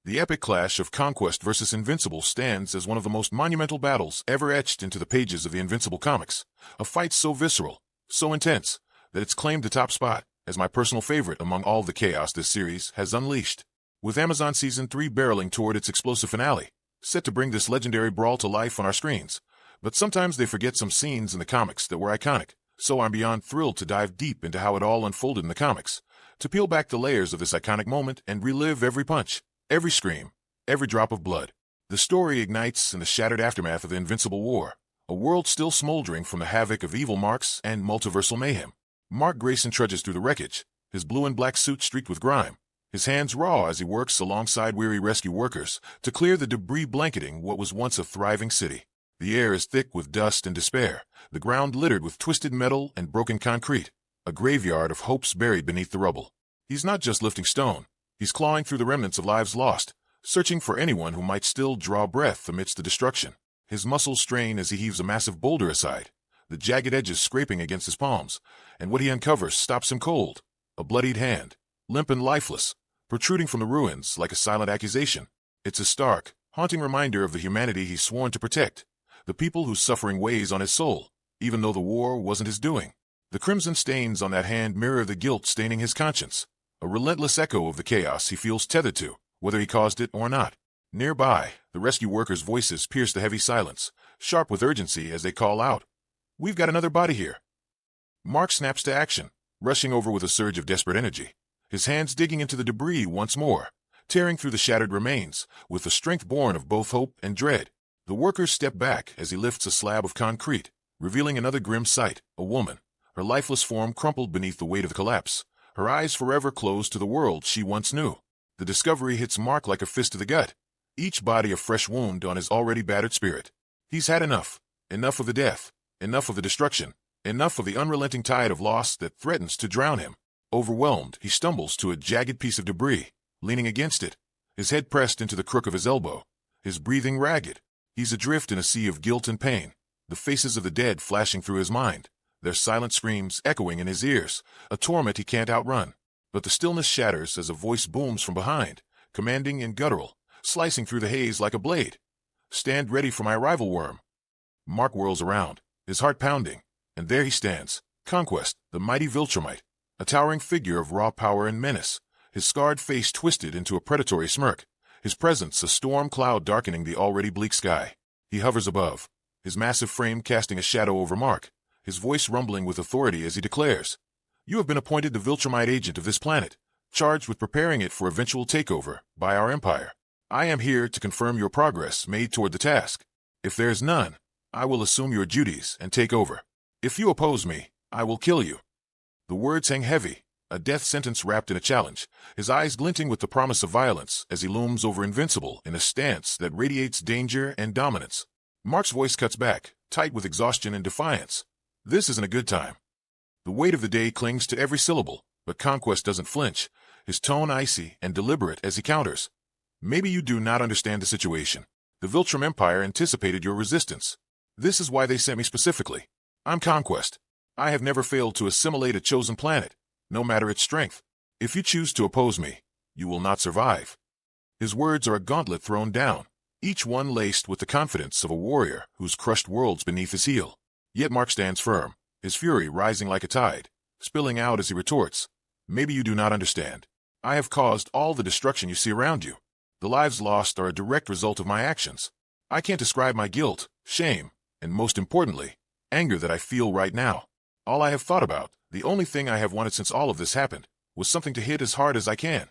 The epic clash of Conquest versus Invincible stands as one of the most monumental battles ever etched into the pages of the Invincible comics. A fight so visceral, so intense, that it's claimed the top spot as my personal favorite among all the chaos this series has unleashed. With Amazon Season 3 barreling toward its explosive finale, set to bring this legendary brawl to life on our screens. But sometimes they forget some scenes in the comics that were iconic, so I'm beyond thrilled to dive deep into how it all unfolded in the comics, to peel back the layers of this iconic moment and relive every punch, every scream, every drop of blood. The story ignites in the shattered aftermath of the Invincible War, a world still smoldering from the havoc of evil marks and multiversal mayhem. Mark Grayson trudges through the wreckage, his blue and black suit streaked with grime, his hands raw as he works alongside weary rescue workers to clear the debris blanketing what was once a thriving city. The air is thick with dust and despair, the ground littered with twisted metal and broken concrete, a graveyard of hopes buried beneath the rubble. He's not just lifting stone, he's clawing through the remnants of lives lost, searching for anyone who might still draw breath amidst the destruction. His muscles strain as he heaves a massive boulder aside, the jagged edges scraping against his palms, and what he uncovers stops him cold. A bloodied hand, limp and lifeless, protruding from the ruins like a silent accusation. It's a stark, haunting reminder of the humanity he's sworn to protect, the people whose suffering weighs on his soul, even though the war wasn't his doing. The crimson stains on that hand mirror the guilt staining his conscience, a relentless echo of the chaos he feels tethered to, whether he caused it or not. Nearby, the rescue workers' voices pierce the heavy silence, sharp with urgency as they call out, "We've got another body here." Mark snaps to action, rushing over with a surge of desperate energy, his hands digging into the debris once more, tearing through the shattered remains, with the strength born of both hope and dread. The workers step back as he lifts a slab of concrete, revealing another grim sight, a woman, her lifeless form crumpled beneath the weight of the collapse, her eyes forever closed to the world she once knew. The discovery hits Mark like a fist to the gut, each body a fresh wound on his already battered spirit. He's had enough. Enough of the death, enough of the destruction, enough of the unrelenting tide of loss that threatens to drown him. Overwhelmed, he stumbles to a jagged piece of debris, leaning against it, his head pressed into the crook of his elbow, his breathing ragged. He's adrift in a sea of guilt and pain, the faces of the dead flashing through his mind, their silent screams echoing in his ears, a torment he can't outrun. But the stillness shatters as a voice booms from behind, commanding and guttural, slicing through the haze like a blade. "Stand ready for my arrival, worm." Mark whirls around, his heart pounding, and there he stands, Conquest, the mighty Viltrumite, a towering figure of raw power and menace, his scarred face twisted into a predatory smirk, his presence a storm cloud darkening the already bleak sky. He hovers above, his massive frame casting a shadow over Mark, his voice rumbling with authority as he declares, "You have been appointed the Viltrumite agent of this planet, charged with preparing it for eventual takeover by our empire. I am here to confirm your progress made toward the task. If there is none, I will assume your duties and take over. If you oppose me, I will kill you." The words hang heavy, a death sentence wrapped in a challenge, his eyes glinting with the promise of violence as he looms over Invincible in a stance that radiates danger and dominance. Mark's voice cuts back, tight with exhaustion and defiance. This isn't a good time. The weight of the day clings to every syllable, but Conquest doesn't flinch, his tone icy and deliberate as he counters. "Maybe you do not understand the situation. The Viltrum Empire anticipated your resistance. This is why they sent me specifically. I'm Conquest. I have never failed to assimilate a chosen planet, no matter its strength. If you choose to oppose me, you will not survive." His words are a gauntlet thrown down, each one laced with the confidence of a warrior who's crushed worlds beneath his heel. Yet Mark stands firm, his fury rising like a tide, spilling out as he retorts, "Maybe you do not understand. I have caused all the destruction you see around you. The lives lost are a direct result of my actions. I can't describe my guilt, shame, and most importantly, anger that I feel right now. All I have thought about, the only thing I have wanted since all of this happened, was something to hit as hard as I can."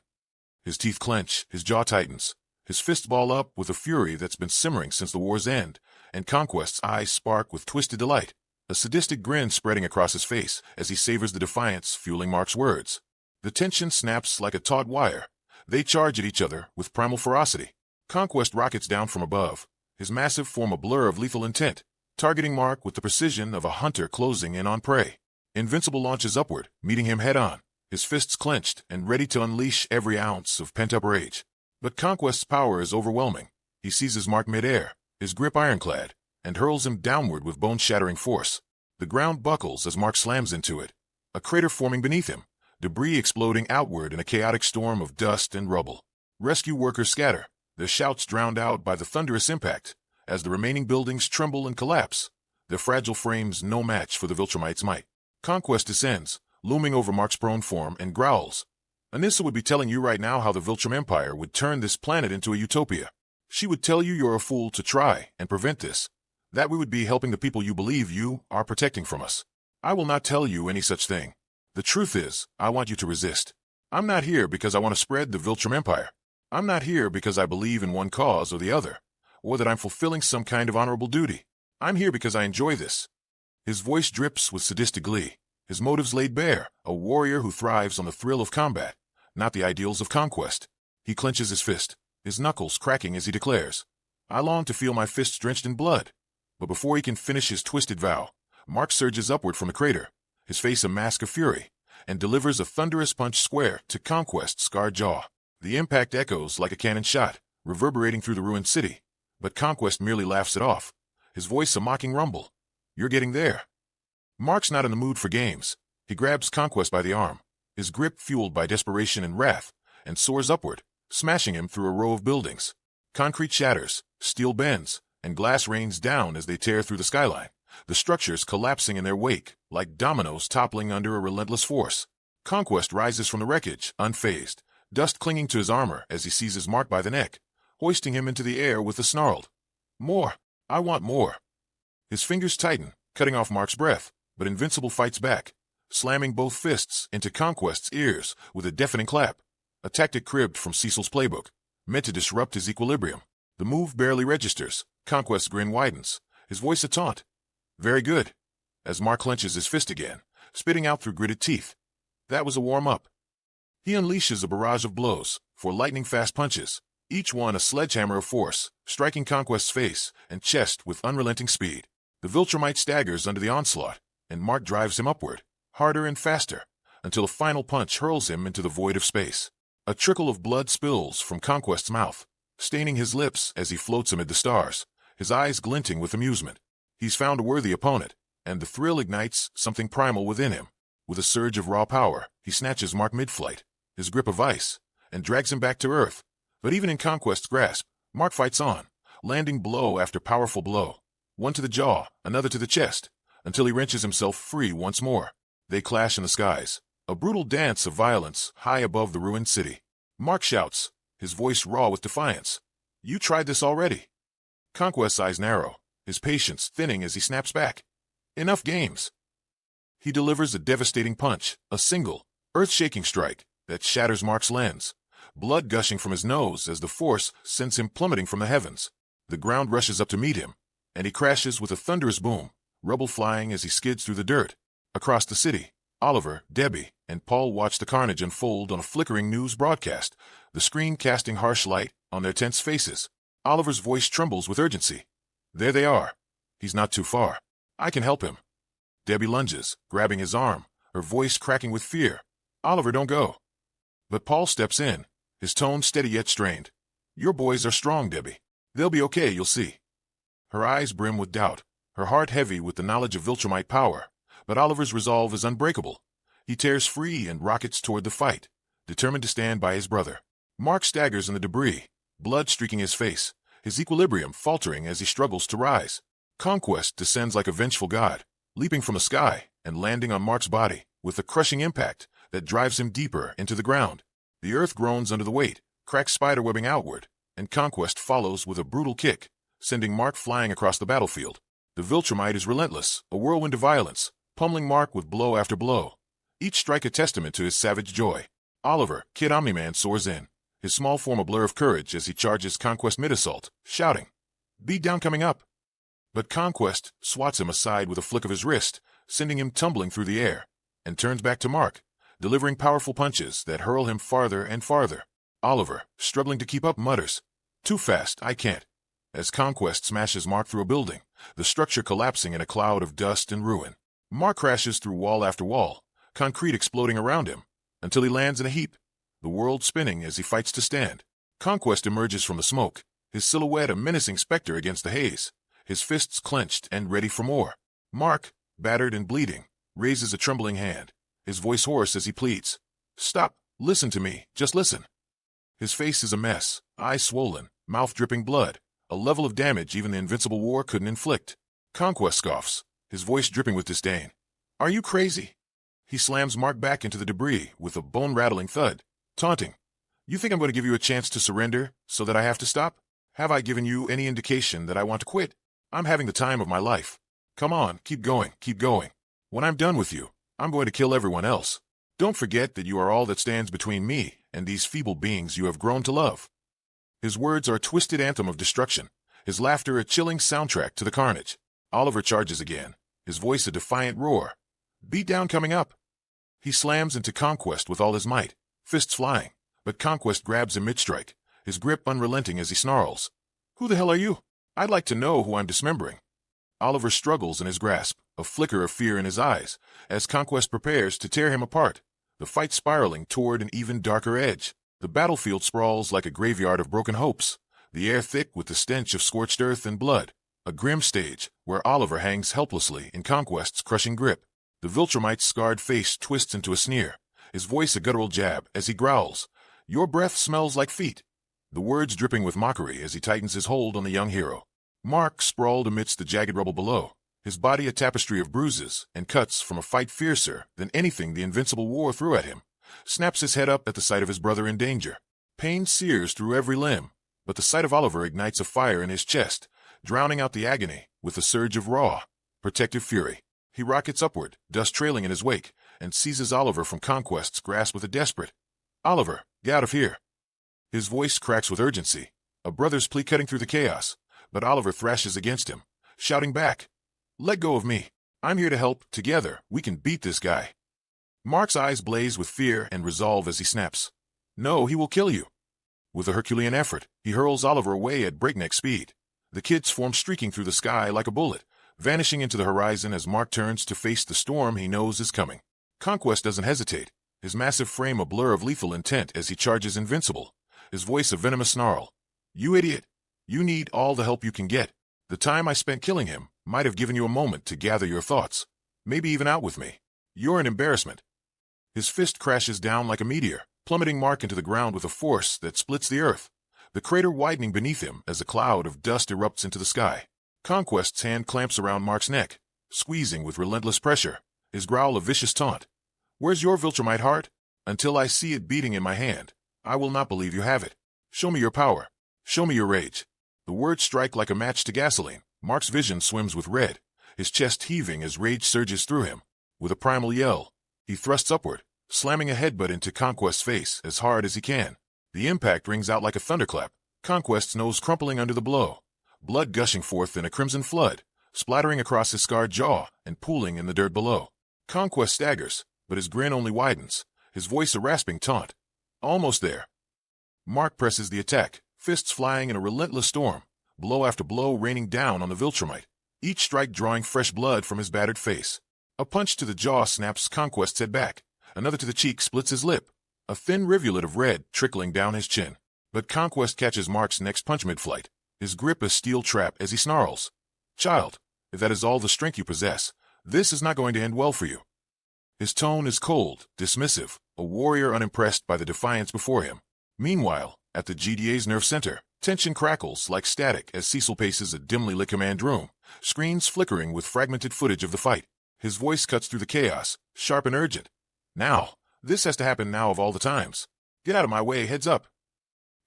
His teeth clench, his jaw tightens, his fists ball up with a fury that's been simmering since the war's end, and Conquest's eyes spark with twisted delight, a sadistic grin spreading across his face as he savors the defiance fueling Mark's words. The tension snaps like a taut wire. They charge at each other with primal ferocity. Conquest rockets down from above, his massive form a blur of lethal intent, targeting Mark with the precision of a hunter closing in on prey. Invincible launches upward, meeting him head-on, his fists clenched and ready to unleash every ounce of pent-up rage. But Conquest's power is overwhelming. He seizes Mark mid-air, his grip ironclad, and hurls him downward with bone-shattering force. The ground buckles as Mark slams into it, a crater forming beneath him, debris exploding outward in a chaotic storm of dust and rubble. Rescue workers scatter, their shouts drowned out by the thunderous impact, as the remaining buildings tremble and collapse, their fragile frames no match for the Viltrumite's might. Conquest descends, looming over Mark's prone form, and growls. Anissa would be telling you right now how the Viltrum Empire would turn this planet into a utopia. She would tell you you're a fool to try and prevent this, that we would be helping the people you believe you are protecting from us. I will not tell you any such thing. The truth is, I want you to resist. I'm not here because I want to spread the Viltrum Empire. I'm not here because I believe in one cause or the other, or that I'm fulfilling some kind of honorable duty. I'm here because I enjoy this. His voice drips with sadistic glee, his motives laid bare, a warrior who thrives on the thrill of combat, not the ideals of conquest. He clenches his fist, his knuckles cracking as he declares, I long to feel my fists drenched in blood. But before he can finish his twisted vow, Mark surges upward from the crater, his face a mask of fury, and delivers a thunderous punch square to Conquest's scarred jaw. The impact echoes like a cannon shot, reverberating through the ruined city, but Conquest merely laughs it off, his voice a mocking rumble. You're getting there. Mark's not in the mood for games. He grabs Conquest by the arm, his grip fueled by desperation and wrath, and soars upward, smashing him through a row of buildings. Concrete shatters, steel bends, and glass rains down as they tear through the skyline, the structures collapsing in their wake, like dominoes toppling under a relentless force. Conquest rises from the wreckage, unfazed, dust clinging to his armor as he seizes Mark by the neck, hoisting him into the air with a snarled, More! I want more! His fingers tighten, cutting off Mark's breath, but Invincible fights back, slamming both fists into Conquest's ears with a deafening clap, a tactic cribbed from Cecil's playbook, meant to disrupt his equilibrium. The move barely registers. Conquest's grin widens, his voice a taunt. Very good. As Mark clenches his fist again, spitting out through gritted teeth. That was a warm-up. He unleashes a barrage of blows, for lightning-fast punches, each one a sledgehammer of force, striking Conquest's face and chest with unrelenting speed. The Viltrumite staggers under the onslaught, and Mark drives him upward, harder and faster, until a final punch hurls him into the void of space. A trickle of blood spills from Conquest's mouth, staining his lips as he floats amid the stars, his eyes glinting with amusement. He's found a worthy opponent, and the thrill ignites something primal within him. With a surge of raw power, he snatches Mark mid-flight, his grip of ice, and drags him back to Earth. But even in Conquest's grasp, Mark fights on, landing blow after powerful blow, one to the jaw, another to the chest, until he wrenches himself free once more. They clash in the skies, a brutal dance of violence high above the ruined city. Mark shouts, his voice raw with defiance, You tried this already. Conquest's eyes narrow, his patience thinning as he snaps back. Enough games. He delivers a devastating punch, a single, earth-shaking strike that shatters Mark's lens, blood gushing from his nose as the force sends him plummeting from the heavens. The ground rushes up to meet him, and he crashes with a thunderous boom, rubble flying as he skids through the dirt. Across the city, Oliver, Debbie, and Paul watch the carnage unfold on a flickering news broadcast, the screen casting harsh light on their tense faces. Oliver's voice trembles with urgency. There they are. He's not too far. I can help him. Debbie lunges, grabbing his arm, her voice cracking with fear. Oliver, don't go. But Paul steps in, his tone steady yet strained. Your boys are strong, Debbie. They'll be okay, you'll see. Her eyes brim with doubt, her heart heavy with the knowledge of Viltrumite power, but Oliver's resolve is unbreakable. He tears free and rockets toward the fight, determined to stand by his brother. Mark staggers in the debris, blood streaking his face, his equilibrium faltering as he struggles to rise. Conquest descends like a vengeful god, leaping from the sky and landing on Mark's body with a crushing impact that drives him deeper into the ground. The earth groans under the weight, cracks spiderwebbing outward, and Conquest follows with a brutal kick, sending Mark flying across the battlefield. The Viltrumite is relentless, a whirlwind of violence, pummeling Mark with blow after blow, each strike a testament to his savage joy. Oliver, Kid Omni-Man, soars in, his small form a blur of courage as he charges Conquest mid-assault, shouting, Beat down coming up. But Conquest swats him aside with a flick of his wrist, sending him tumbling through the air, and turns back to Mark, delivering powerful punches that hurl him farther and farther. Oliver, struggling to keep up, mutters, Too fast, I can't. As Conquest smashes Mark through a building, the structure collapsing in a cloud of dust and ruin. Mark crashes through wall after wall, concrete exploding around him, until he lands in a heap, the world spinning as he fights to stand. Conquest emerges from the smoke, his silhouette a menacing specter against the haze, his fists clenched and ready for more. Mark, battered and bleeding, raises a trembling hand, his voice hoarse as he pleads, Stop, listen to me, just listen. His face is a mess, eyes swollen, mouth dripping blood, a level of damage even the Invincible War couldn't inflict. Conquest scoffs, his voice dripping with disdain. Are you crazy? He slams Mark back into the debris with a bone-rattling thud, taunting. You think I'm going to give you a chance to surrender so that I have to stop? Have I given you any indication that I want to quit? I'm having the time of my life. Come on, keep going, keep going. When I'm done with you, I'm going to kill everyone else. Don't forget that you are all that stands between me and these feeble beings you have grown to love. His words are a twisted anthem of destruction, his laughter a chilling soundtrack to the carnage. Oliver charges again, his voice a defiant roar. Beatdown coming up. He slams into Conquest with all his might, fists flying, but Conquest grabs him mid-strike, his grip unrelenting as he snarls. Who the hell are you? I'd like to know who I'm dismembering. Oliver struggles in his grasp, a flicker of fear in his eyes, as Conquest prepares to tear him apart, the fight spiraling toward an even darker edge. The battlefield sprawls like a graveyard of broken hopes, the air thick with the stench of scorched earth and blood, a grim stage where Oliver hangs helplessly in Conquest's crushing grip. The Viltrumite's scarred face twists into a sneer, his voice a guttural jab as he growls, Your breath smells like feet. The words dripping with mockery as he tightens his hold on the young hero. Mark sprawled amidst the jagged rubble below, his body a tapestry of bruises and cuts from a fight fiercer than anything the Invincible War threw at him, snaps his head up at the sight of his brother in danger. Pain sears through every limb, but the sight of Oliver ignites a fire in his chest, drowning out the agony with a surge of raw, protective fury. He rockets upward, dust trailing in his wake, and seizes Oliver from Conquest's grasp with a desperate, Oliver, get out of here. His voice cracks with urgency, a brother's plea cutting through the chaos, but Oliver thrashes against him, shouting back, Let go of me. I'm here to help. Together, we can beat this guy. Mark's eyes blaze with fear and resolve as he snaps. No, he will kill you. With a Herculean effort, he hurls Oliver away at breakneck speed. The kids form streaking through the sky like a bullet, vanishing into the horizon as Mark turns to face the storm he knows is coming. Conquest doesn't hesitate, his massive frame a blur of lethal intent as he charges Invincible, his voice a venomous snarl. You idiot! You need all the help you can get. The time I spent killing him might have given you a moment to gather your thoughts, maybe even out with me. You're an embarrassment. His fist crashes down like a meteor, plummeting Mark into the ground with a force that splits the earth, the crater widening beneath him as a cloud of dust erupts into the sky. Conquest's hand clamps around Mark's neck, squeezing with relentless pressure, his growl a vicious taunt. Where's your Viltrumite heart? Until I see it beating in my hand, I will not believe you have it. Show me your power. Show me your rage. The words strike like a match to gasoline. Mark's vision swims with red, his chest heaving as rage surges through him. With a primal yell, he thrusts upward, slamming a headbutt into Conquest's face as hard as he can. The impact rings out like a thunderclap, Conquest's nose crumpling under the blow, blood gushing forth in a crimson flood, splattering across his scarred jaw and pooling in the dirt below. Conquest staggers, but his grin only widens, his voice a rasping taunt. Almost there. Mark presses the attack, fists flying in a relentless storm, blow after blow raining down on the Viltrumite, each strike drawing fresh blood from his battered face. A punch to the jaw snaps Conquest's head back, another to the cheek splits his lip, a thin rivulet of red trickling down his chin. But Conquest catches Mark's next punch mid-flight, his grip a steel trap as he snarls. Child, if that is all the strength you possess, this is not going to end well for you. His tone is cold, dismissive, a warrior unimpressed by the defiance before him. Meanwhile, at the GDA's nerve center, tension crackles like static as Cecil paces a dimly lit command room, screens flickering with fragmented footage of the fight. His voice cuts through the chaos, sharp and urgent. Now, this has to happen now of all the times. Get out of my way, heads up.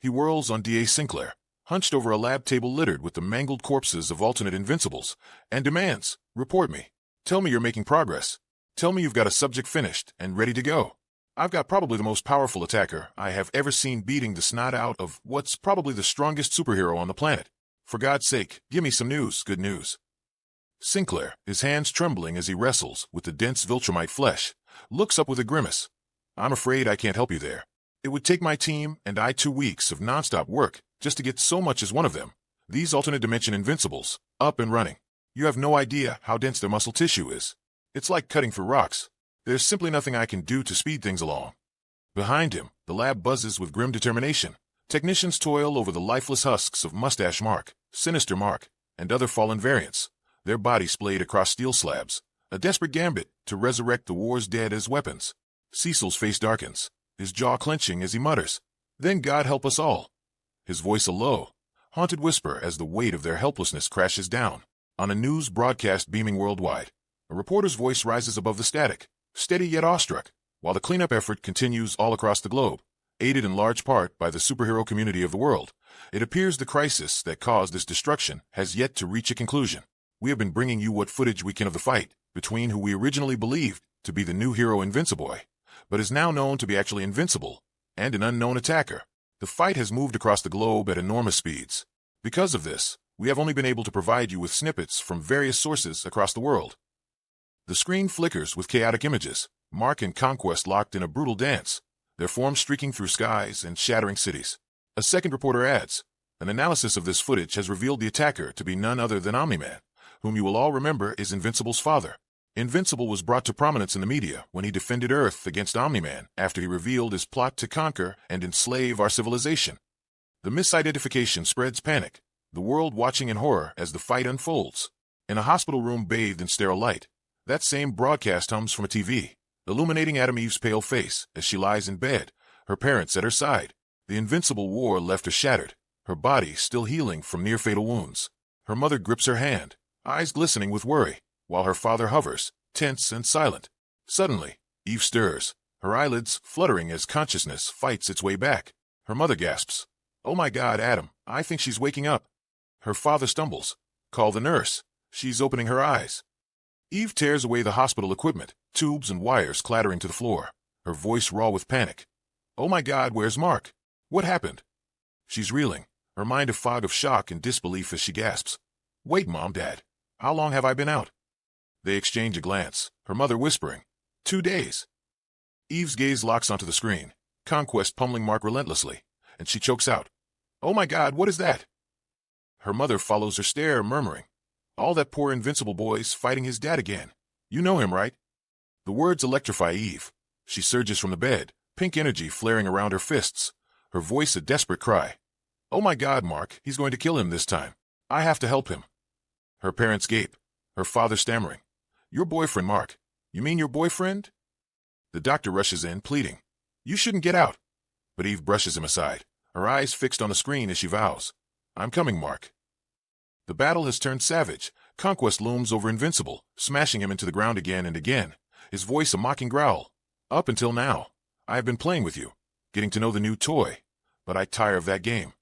He whirls on D.A. Sinclair, hunched over a lab table littered with the mangled corpses of alternate Invincibles, and demands, report me. Tell me you're making progress. Tell me you've got a subject finished and ready to go. I've got probably the most powerful attacker I have ever seen beating the snot out of what's probably the strongest superhero on the planet. For God's sake, give me some news, good news. Sinclair, his hands trembling as he wrestles with the dense Viltrumite flesh, looks up with a grimace. I'm afraid I can't help you there. It would take my team and I 2 weeks of nonstop work just to get so much as one of them, these alternate dimension Invincibles, up and running. You have no idea how dense their muscle tissue is. It's like cutting through rocks. There's simply nothing I can do to speed things along. Behind him, the lab buzzes with grim determination. Technicians toil over the lifeless husks of Mustache Mark, Sinister Mark, and other fallen variants, their bodies splayed across steel slabs, a desperate gambit to resurrect the war's dead as weapons. Cecil's face darkens, his jaw clenching as he mutters, Then God help us all. His voice a low, haunted whisper as the weight of their helplessness crashes down. On a news broadcast beaming worldwide, a reporter's voice rises above the static, steady yet awestruck, while the cleanup effort continues all across the globe. Aided in large part by the superhero community of the world, it appears the crisis that caused this destruction has yet to reach a conclusion. We have been bringing you what footage we can of the fight between who we originally believed to be the new hero Invincible, but is now known to be actually Invincible, and an unknown attacker. The fight has moved across the globe at enormous speeds. Because of this, we have only been able to provide you with snippets from various sources across the world. The screen flickers with chaotic images, Mark and Conquest locked in a brutal dance, their forms streaking through skies and shattering cities. A second reporter adds, an analysis of this footage has revealed the attacker to be none other than Omni-Man, whom you will all remember is Invincible's father. Invincible was brought to prominence in the media when he defended Earth against Omni-Man after he revealed his plot to conquer and enslave our civilization. The misidentification spreads panic, the world watching in horror as the fight unfolds. In a hospital room bathed in sterile light, that same broadcast hums from a TV, illuminating Adam Eve's pale face as she lies in bed, her parents at her side. The Invincible war left her shattered, her body still healing from near-fatal wounds. Her mother grips her hand, eyes glistening with worry, while her father hovers, tense and silent. Suddenly, Eve stirs, her eyelids fluttering as consciousness fights its way back. Her mother gasps, "Oh my God, Adam, I think she's waking up." Her father stumbles, "Call the nurse. She's opening her eyes." Eve tears away the hospital equipment, tubes and wires clattering to the floor, her voice raw with panic. "Oh my God, where's Mark? What happened?" She's reeling, her mind a fog of shock and disbelief as she gasps, "Wait, Mom, Dad. How long have I been out?" They exchange a glance, her mother whispering, 2 days. Eve's gaze locks onto the screen, Conquest pummeling Mark relentlessly, and she chokes out, "Oh my God, what is that?" Her mother follows her stare, murmuring, "All that poor Invincible boy's fighting his dad again. You know him, right?" The words electrify Eve. She surges from the bed, pink energy flaring around her fists, her voice a desperate cry. "Oh my God, Mark, he's going to kill him this time. I have to help him." Her parents gape, her father stammering, "Your boyfriend, Mark. You mean your boyfriend?" The doctor rushes in, pleading, "You shouldn't get out." But Eve brushes him aside, her eyes fixed on the screen as she vows, "I'm coming, Mark." The battle has turned savage. Conquest looms over Invincible, smashing him into the ground again and again, his voice a mocking growl. "Up until now, I have been playing with you, getting to know the new toy, but I tire of that game."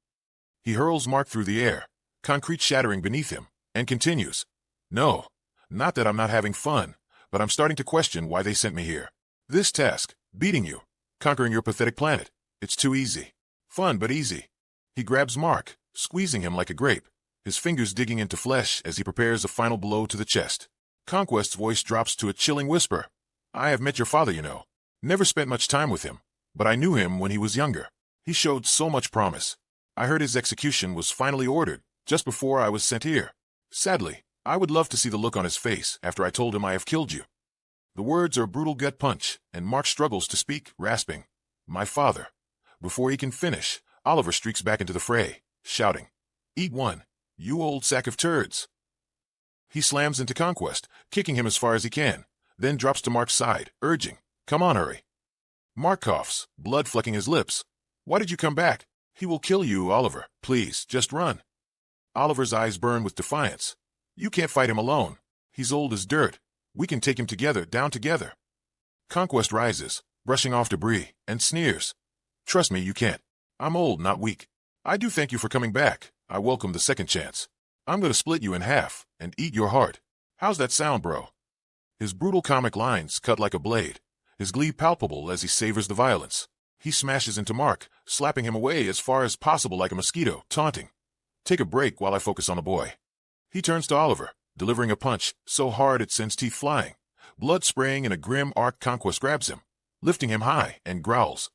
He hurls Mark through the air, concrete shattering beneath him, and continues, "No, not that I'm not having fun, but I'm starting to question why they sent me here. This task, beating you, conquering your pathetic planet, it's too easy. Fun, but easy." He grabs Mark, squeezing him like a grape, his fingers digging into flesh as he prepares a final blow to the chest. Conquest's voice drops to a chilling whisper, "I have met your father, you know. Never spent much time with him, but I knew him when he was younger. He showed so much promise. I heard his execution was finally ordered, just before I was sent here. Sadly, I would love to see the look on his face after I told him I have killed you." The words are a brutal gut punch, and Mark struggles to speak, rasping, "My father." Before he can finish, Oliver streaks back into the fray, shouting, "Eat one, you old sack of turds." He slams into Conquest, kicking him as far as he can, then drops to Mark's side, urging, "Come on, hurry." Mark coughs, blood flecking his lips. "Why did you come back? He will kill you, Oliver. Please, just run." Oliver's eyes burn with defiance. "You can't fight him alone. He's old as dirt. We can take him together, down together." Conquest rises, brushing off debris, and sneers. "Trust me, you can't. I'm old, not weak. I do thank you for coming back. I welcome the second chance. I'm going to split you in half and eat your heart. How's that sound, bro?" His brutal comic lines cut like a blade, his glee palpable as he savors the violence. He smashes into Mark, slapping him away as far as possible like a mosquito, taunting, "Take a break while I focus on the boy." He turns to Oliver, delivering a punch so hard it sends teeth flying. Blood spraying in a grim arc. Conquest grabs him, lifting him high, and growls,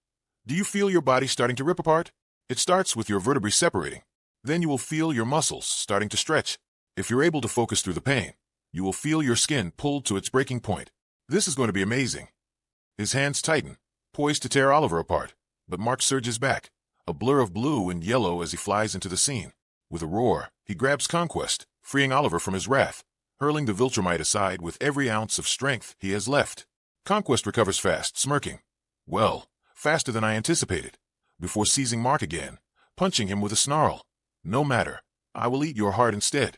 "Do you feel your body starting to rip apart? It starts with your vertebrae separating. Then you will feel your muscles starting to stretch. If you're able to focus through the pain, you will feel your skin pulled to its breaking point. This is going to be amazing." His hands tighten, poised to tear Oliver apart, but Mark surges back, a blur of blue and yellow as he flies into the scene. With a roar, he grabs Conquest, freeing Oliver from his wrath, hurling the Viltrumite aside with every ounce of strength he has left. Conquest recovers fast, smirking. "Well, faster than I anticipated. before seizing Mark again, punching him with a snarl. No matter. I will eat your heart instead.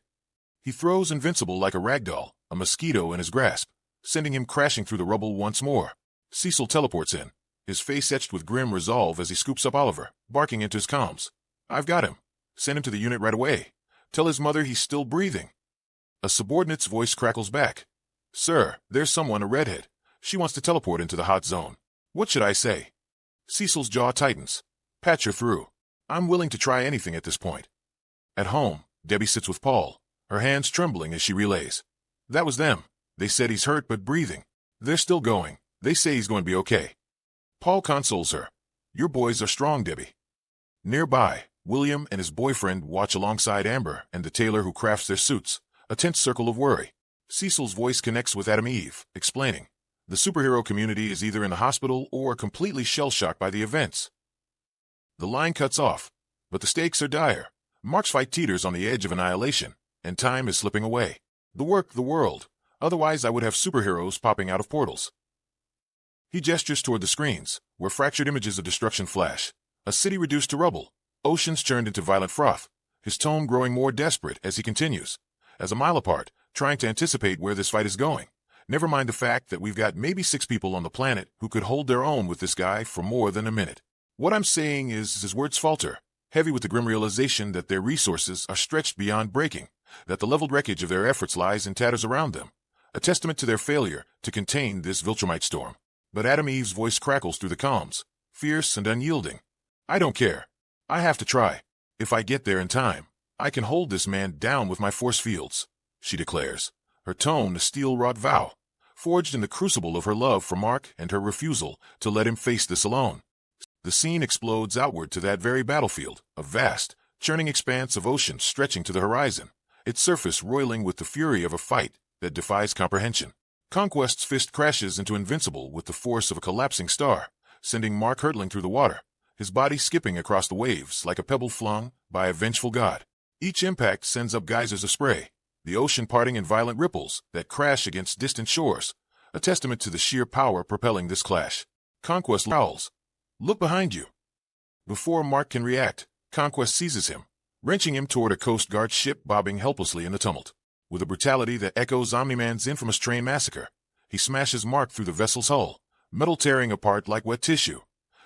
He throws Invincible like a ragdoll, a mosquito in his grasp, sending him crashing through the rubble once more. Cecil teleports in, his face etched with grim resolve as he scoops up Oliver, barking into his comms. I've got him. Send him to the unit right away. Tell his mother he's still breathing. A subordinate's voice crackles back. Sir, there's someone, a redhead. She wants to teleport into the hot zone. What should I say? Cecil's jaw tightens. Patch her through. I'm willing to try anything at this point. At home, Debbie sits with Paul, her hands trembling as she relays. That was them. They said he's hurt but breathing. They're still going. They say he's going to be okay. Paul consoles her. Your boys are strong, Debbie. Nearby, William and his boyfriend watch alongside Amber and the tailor who crafts their suits, a tense circle of worry. Cecil's voice connects with Adam Eve, explaining. The superhero community is either in the hospital or completely shell-shocked by the events. The line cuts off, but the stakes are dire. Mark's fight teeters on the edge of annihilation, and time is slipping away. The world. Otherwise I would have superheroes popping out of portals. He gestures toward the screens, where fractured images of destruction flash. A city reduced to rubble, oceans churned into violent froth, his tone growing more desperate as he continues. As a mile apart, trying to anticipate where this fight is going. Never mind the fact that we've got maybe 6 people on the planet who could hold their own with this guy for more than a minute. What I'm saying is his words falter, heavy with the grim realization that their resources are stretched beyond breaking, that the leveled wreckage of their efforts lies in tatters around them, a testament to their failure to contain this Viltrumite storm. But Adam Eve's voice crackles through the comms, fierce and unyielding. I don't care. I have to try. If I get there in time, I can hold this man down with my force fields, she declares, her tone a steel-wrought vow, forged in the crucible of her love for Mark and her refusal to let him face this alone. The scene explodes outward to that very battlefield, a vast, churning expanse of ocean stretching to the horizon, its surface roiling with the fury of a fight that defies comprehension. Conquest's fist crashes into Invincible with the force of a collapsing star, sending Mark hurtling through the water, his body skipping across the waves like a pebble flung by a vengeful god. Each impact sends up geysers of spray, the ocean parting in violent ripples that crash against distant shores, a testament to the sheer power propelling this clash. Conquest howls. Look behind you. Before Mark can react, Conquest seizes him, wrenching him toward a Coast Guard ship bobbing helplessly in the tumult. With a brutality that echoes Omni-Man's infamous train massacre, he smashes Mark through the vessel's hull, metal tearing apart like wet tissue,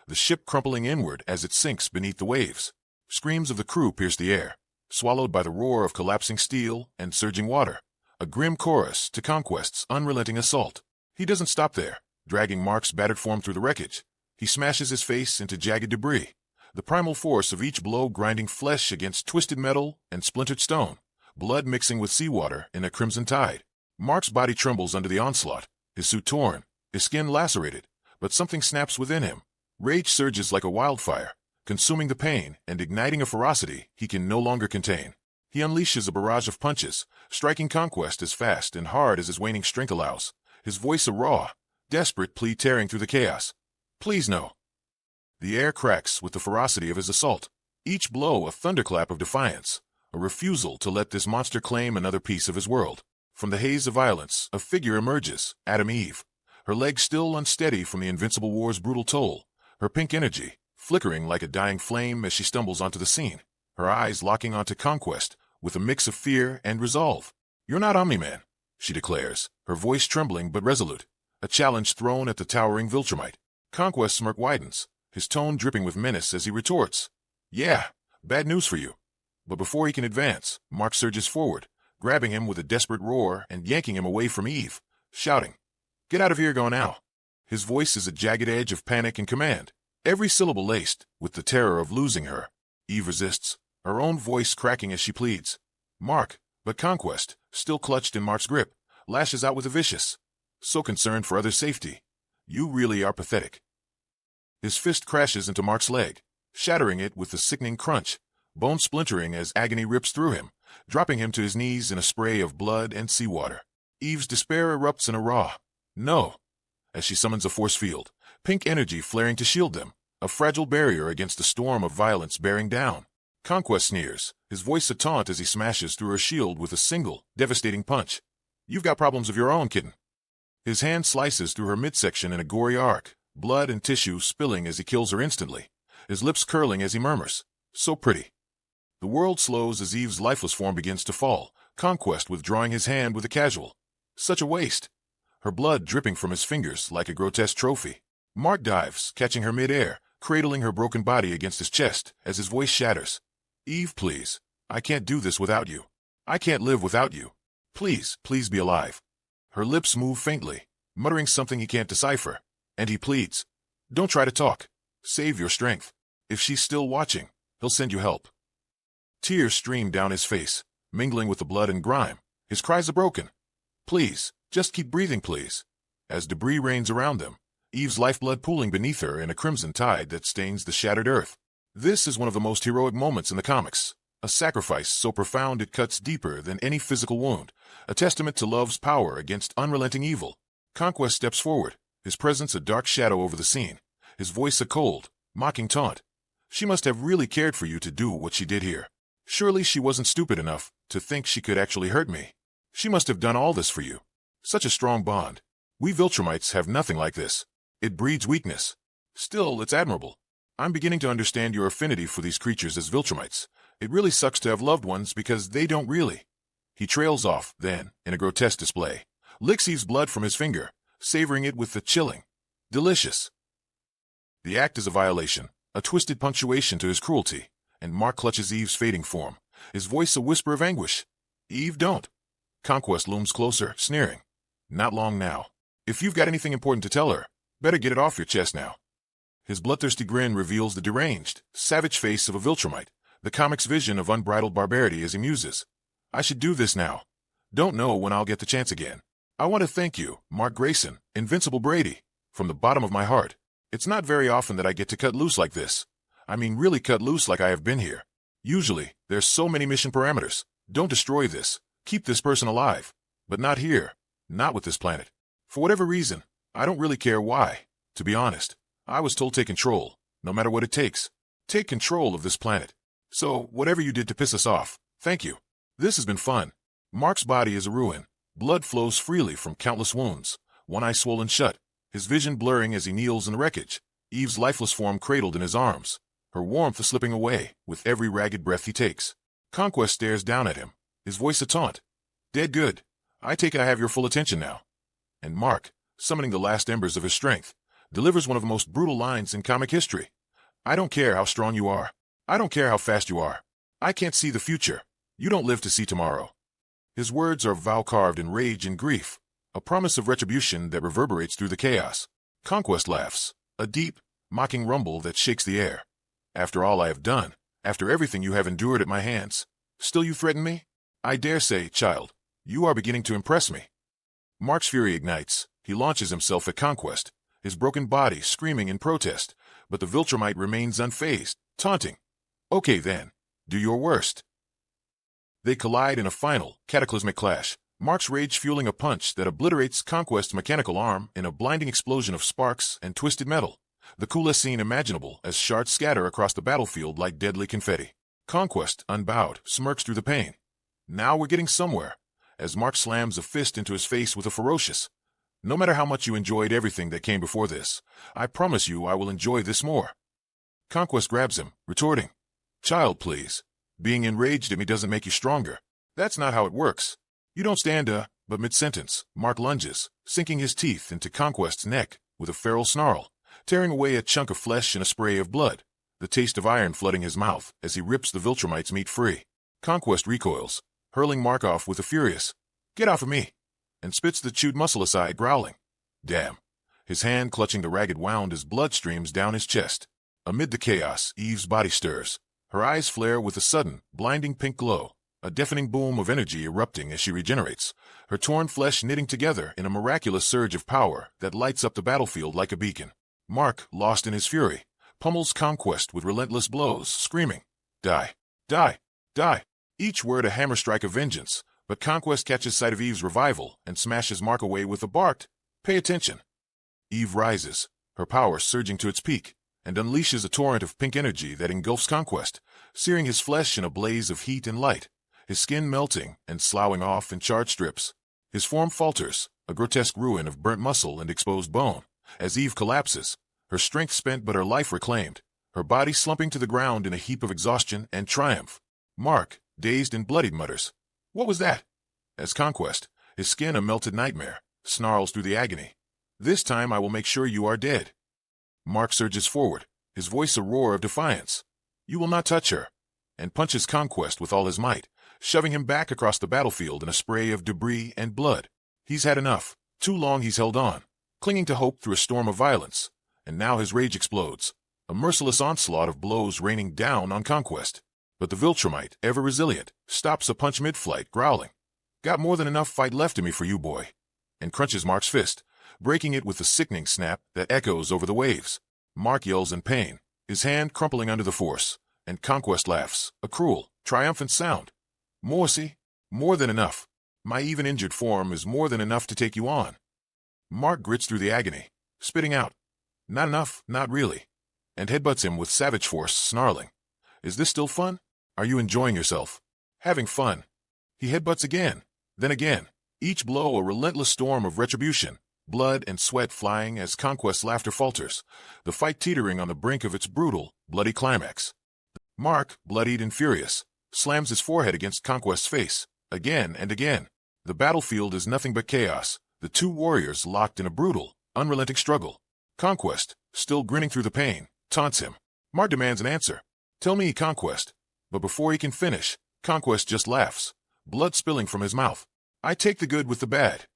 the ship crumpling inward as it sinks beneath the waves. Screams of the crew pierce the air, swallowed by the roar of collapsing steel and surging water, a grim chorus to Conquest's unrelenting assault. He doesn't stop there, dragging Mark's battered form through the wreckage. He smashes his face into jagged debris, the primal force of each blow grinding flesh against twisted metal and splintered stone, blood mixing with seawater in a crimson tide. Mark's body trembles under the onslaught, his suit torn, his skin lacerated, but something snaps within him. Rage surges like a wildfire, consuming the pain and igniting a ferocity he can no longer contain. He unleashes a barrage of punches, striking Conquest as fast and hard as his waning strength allows, his voice a raw, desperate plea tearing through the chaos. Please no. The air cracks with the ferocity of his assault, each blow a thunderclap of defiance, a refusal to let this monster claim another piece of his world. From the haze of violence, a figure emerges, Adam Eve, her legs still unsteady from the Invincible War's brutal toll, her pink energy flickering like a dying flame as she stumbles onto the scene, her eyes locking onto Conquest with a mix of fear and resolve. You're not Omni-Man, she declares, her voice trembling but resolute, a challenge thrown at the towering Viltrumite. Conquest's smirk widens, his tone dripping with menace as he retorts. Yeah, bad news for you. But before he can advance, Mark surges forward, grabbing him with a desperate roar and yanking him away from Eve, shouting, Get out of here, go now. His voice is a jagged edge of panic and command, every syllable laced with the terror of losing her. Eve resists, her own voice cracking as she pleads. Mark, but Conquest, still clutched in Mark's grip, lashes out with a vicious. So concerned for others' safety. You really are pathetic. His fist crashes into Mark's leg, shattering it with a sickening crunch, bone splintering as agony rips through him, dropping him to his knees in a spray of blood and seawater. Eve's despair erupts in a raw, no, as she summons a force field, pink energy flaring to shield them, a fragile barrier against a storm of violence bearing down. Conquest sneers, his voice a taunt as he smashes through her shield with a single, devastating punch. You've got problems of your own, kitten. His hand slices through her midsection in a gory arc, blood and tissue spilling as he kills her instantly, his lips curling as he murmurs, "So pretty." The world slows as Eve's lifeless form begins to fall, Conquest withdrawing his hand with a casual, "Such a waste." Her blood dripping from his fingers like a grotesque trophy. Mark dives, catching her mid-air, cradling her broken body against his chest as his voice shatters. "Eve, please. I can't do this without you. I can't live without you. Please, please be alive." Her lips move faintly, muttering something he can't decipher, and he pleads, "Don't try to talk. Save your strength. If she's still watching, he'll send you help." Tears stream down his face, mingling with the blood and grime. His cries are broken. "Please, just keep breathing, please." As debris rains around them, Eve's lifeblood pooling beneath her in a crimson tide that stains the shattered earth. This is one of the most heroic moments in the comics. A sacrifice so profound it cuts deeper than any physical wound, a testament to love's power against unrelenting evil. Conquest steps forward, his presence a dark shadow over the scene, his voice a cold, mocking taunt. "She must have really cared for you to do what she did here. Surely she wasn't stupid enough to think she could actually hurt me. She must have done all this for you. Such a strong bond. We Viltrumites have nothing like this. It breeds weakness. Still, it's admirable. I'm beginning to understand your affinity for these creatures as Viltrumites. It really sucks to have loved ones because they don't really." He trails off, then, in a grotesque display, licks Eve's blood from his finger, savoring it with the chilling, "Delicious." The act is a violation, a twisted punctuation to his cruelty, and Mark clutches Eve's fading form, his voice a whisper of anguish. "Eve, don't." Conquest looms closer, sneering. "Not long now. If you've got anything important to tell her, better get it off your chest now." His bloodthirsty grin reveals the deranged, savage face of a Viltrumite, the comic's vision of unbridled barbarity as he muses. "I should do this now. Don't know when I'll get the chance again. I want to thank you, Mark Grayson, Invincible Brady, from the bottom of my heart. It's not very often that I get to cut loose like this. I mean really cut loose like I have been here. Usually, there's so many mission parameters. Don't destroy this. Keep this person alive. But not here. Not with this planet. For whatever reason, I don't really care why. To be honest, I was told take control, no matter what it takes. Take control of this planet. So, whatever you did to piss us off, thank you. This has been fun." Mark's body is a ruin. Blood flows freely from countless wounds, one eye swollen shut, his vision blurring as he kneels in the wreckage, Eve's lifeless form cradled in his arms, her warmth slipping away with every ragged breath he takes. Conquest stares down at him, his voice a taunt. "Dead good. I take it I have your full attention now." And Mark, summoning the last embers of his strength, delivers one of the most brutal lines in comic history. "I don't care how strong you are. I don't care how fast you are. I can't see the future. You don't live to see tomorrow." His words are vow-carved in rage and grief, a promise of retribution that reverberates through the chaos. Conquest laughs, a deep, mocking rumble that shakes the air. "After all I have done, after everything you have endured at my hands, still you threaten me? I dare say, child, you are beginning to impress me." Mark's fury ignites. He launches himself at Conquest, his broken body screaming in protest, but the Viltrumite remains unfazed, taunting. "Okay then, do your worst." They collide in a final, cataclysmic clash, Mark's rage fueling a punch that obliterates Conquest's mechanical arm in a blinding explosion of sparks and twisted metal, the coolest scene imaginable as shards scatter across the battlefield like deadly confetti. Conquest, unbowed, smirks through the pain. "Now we're getting somewhere," as Mark slams a fist into his face with a ferocious, "No matter how much you enjoyed everything that came before this, I promise you I will enjoy this more." Conquest grabs him, retorting, "Child, please. Being enraged at me doesn't make you stronger. That's not how it works. You don't stand but mid-sentence, Mark lunges, sinking his teeth into Conquest's neck with a feral snarl, tearing away a chunk of flesh and a spray of blood, the taste of iron flooding his mouth as he rips the Viltrumite's meat free. Conquest recoils, hurling Mark off with a furious, "Get off of me," and spits the chewed muscle aside, growling. "Damn." His hand clutching the ragged wound as blood streams down his chest. Amid the chaos, Eve's body stirs. Her eyes flare with a sudden, blinding pink glow, a deafening boom of energy erupting as she regenerates, her torn flesh knitting together in a miraculous surge of power that lights up the battlefield like a beacon. Mark, lost in his fury, pummels Conquest with relentless blows, screaming, "Die! Die! Die!" Each word a hammer strike of vengeance, but Conquest catches sight of Eve's revival and smashes Mark away with a barked, "Pay attention." Eve rises, her power surging to its peak, and unleashes a torrent of pink energy that engulfs Conquest, searing his flesh in a blaze of heat and light, his skin melting and sloughing off in charred strips. His form falters, a grotesque ruin of burnt muscle and exposed bone, as Eve collapses, her strength spent but her life reclaimed, her body slumping to the ground in a heap of exhaustion and triumph. Mark, dazed and bloodied, mutters, "What was that?" As Conquest, his skin a melted nightmare, snarls through the agony, "This time I will make sure you are dead." Mark surges forward, his voice a roar of defiance. "You will not touch her," and punches Conquest with all his might, shoving him back across the battlefield in a spray of debris and blood. He's had enough. Too long he's held on, clinging to hope through a storm of violence, and now his rage explodes, a merciless onslaught of blows raining down on Conquest. But the Viltrumite, ever resilient, stops a punch mid-flight, growling, "Got more than enough fight left in me for you, boy," and crunches Mark's fist, breaking it with a sickening snap that echoes over the waves. Mark yells in pain, his hand crumpling under the force, and Conquest laughs, a cruel, triumphant sound. "Morsi, more than enough. My even injured form is more than enough to take you on." Mark grits through the agony, spitting out, "Not enough, not really," and headbutts him with savage force, snarling, "Is this still fun? Are you enjoying yourself? Having fun?" He headbutts again, then again, each blow a relentless storm of retribution, blood and sweat flying as Conquest's laughter falters, the fight teetering on the brink of its brutal, bloody climax. Mark, bloodied and furious, slams his forehead against Conquest's face, again and again. The battlefield is nothing but chaos, the two warriors locked in a brutal, unrelenting struggle. Conquest, still grinning through the pain, taunts him. Mark demands an answer. "Tell me, Conquest." But before he can finish, Conquest just laughs, blood spilling from his mouth. "I take the good with the bad."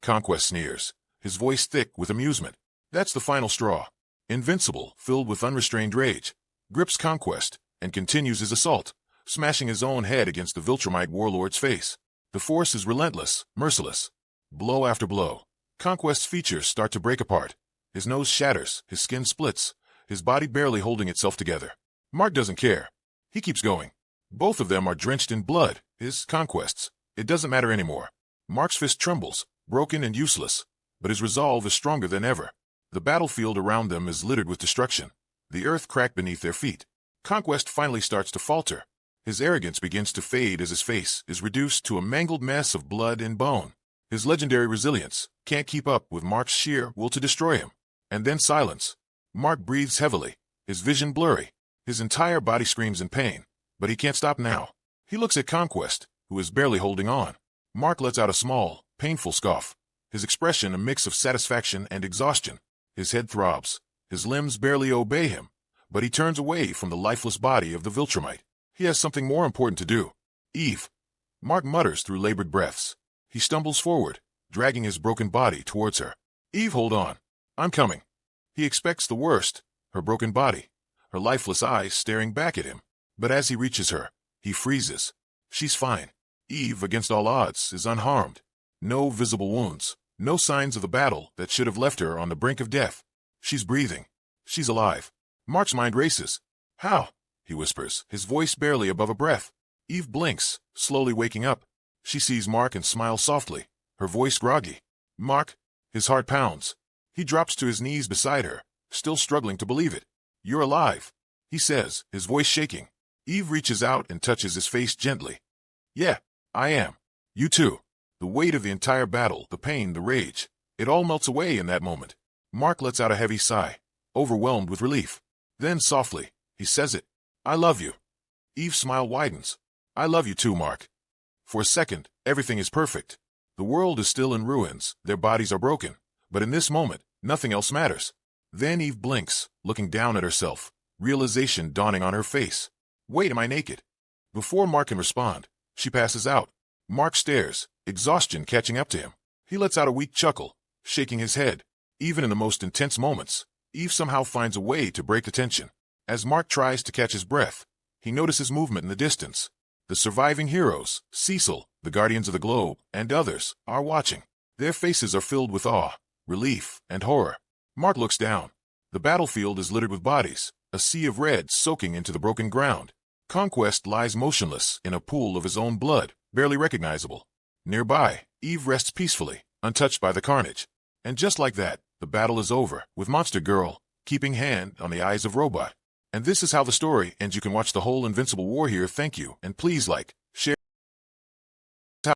Conquest sneers, his voice thick with amusement. That's the final straw. Invincible, filled with unrestrained rage, grips Conquest and continues his assault, smashing his own head against the Viltrumite warlord's face. The force is relentless, merciless. Blow after blow, Conquest's features start to break apart. His nose shatters, his skin splits, his body barely holding itself together. Mark doesn't care. He keeps going. Both of them are drenched in blood, his Conquest's. It doesn't matter anymore. Mark's fist trembles, broken and useless, but his resolve is stronger than ever. The battlefield around them is littered with destruction, the earth cracked beneath their feet. Conquest finally starts to falter. His arrogance begins to fade as his face is reduced to a mangled mess of blood and bone. His legendary resilience can't keep up with Mark's sheer will to destroy him. And then silence. Mark breathes heavily, his vision blurry. His entire body screams in pain, but he can't stop now. He looks at Conquest, who is barely holding on. Mark lets out a small, painful scoff, his expression a mix of satisfaction and exhaustion. His head throbs, his limbs barely obey him, but he turns away from the lifeless body of the Viltrumite. He has something more important to do. "Eve," Mark mutters through labored breaths. He stumbles forward, dragging his broken body towards her. "Eve, hold on. I'm coming." He expects the worst, her broken body, her lifeless eyes staring back at him. But as he reaches her, he freezes. She's fine. Eve, against all odds, is unharmed. No visible wounds, no signs of the battle that should have left her on the brink of death. She's breathing. She's alive. Mark's mind races. "How?" he whispers, his voice barely above a breath. Eve blinks, slowly waking up. She sees Mark and smiles softly, her voice groggy. "Mark," his heart pounds. He drops to his knees beside her, still struggling to believe it. "You're alive," he says, his voice shaking. Eve reaches out and touches his face gently. "Yeah, I am. You too." The weight of the entire battle, the pain, the rage, it all melts away in that moment. Mark lets out a heavy sigh, overwhelmed with relief. Then softly, he says it. "I love you." Eve's smile widens. "I love you too, Mark." For a second, everything is perfect. The world is still in ruins, their bodies are broken, but in this moment, nothing else matters. Then Eve blinks, looking down at herself, realization dawning on her face. "Wait, am I naked?" Before Mark can respond, she passes out. Mark stares, exhaustion catching up to him. He lets out a weak chuckle, shaking his head. Even in the most intense moments, Eve somehow finds a way to break the tension. As Mark tries to catch his breath, he notices movement in the distance. The surviving heroes, Cecil, the Guardians of the Globe, and others, are watching. Their faces are filled with awe, relief, and horror. Mark looks down. The battlefield is littered with bodies, a sea of red soaking into the broken ground. Conquest lies motionless in a pool of his own blood, barely recognizable. Nearby, Eve rests peacefully, untouched by the carnage. And just like that, the battle is over, with Monster Girl keeping hand on the eyes of Robot. And this is how the story ends. You can watch the whole Invincible war here. Thank you, and please like,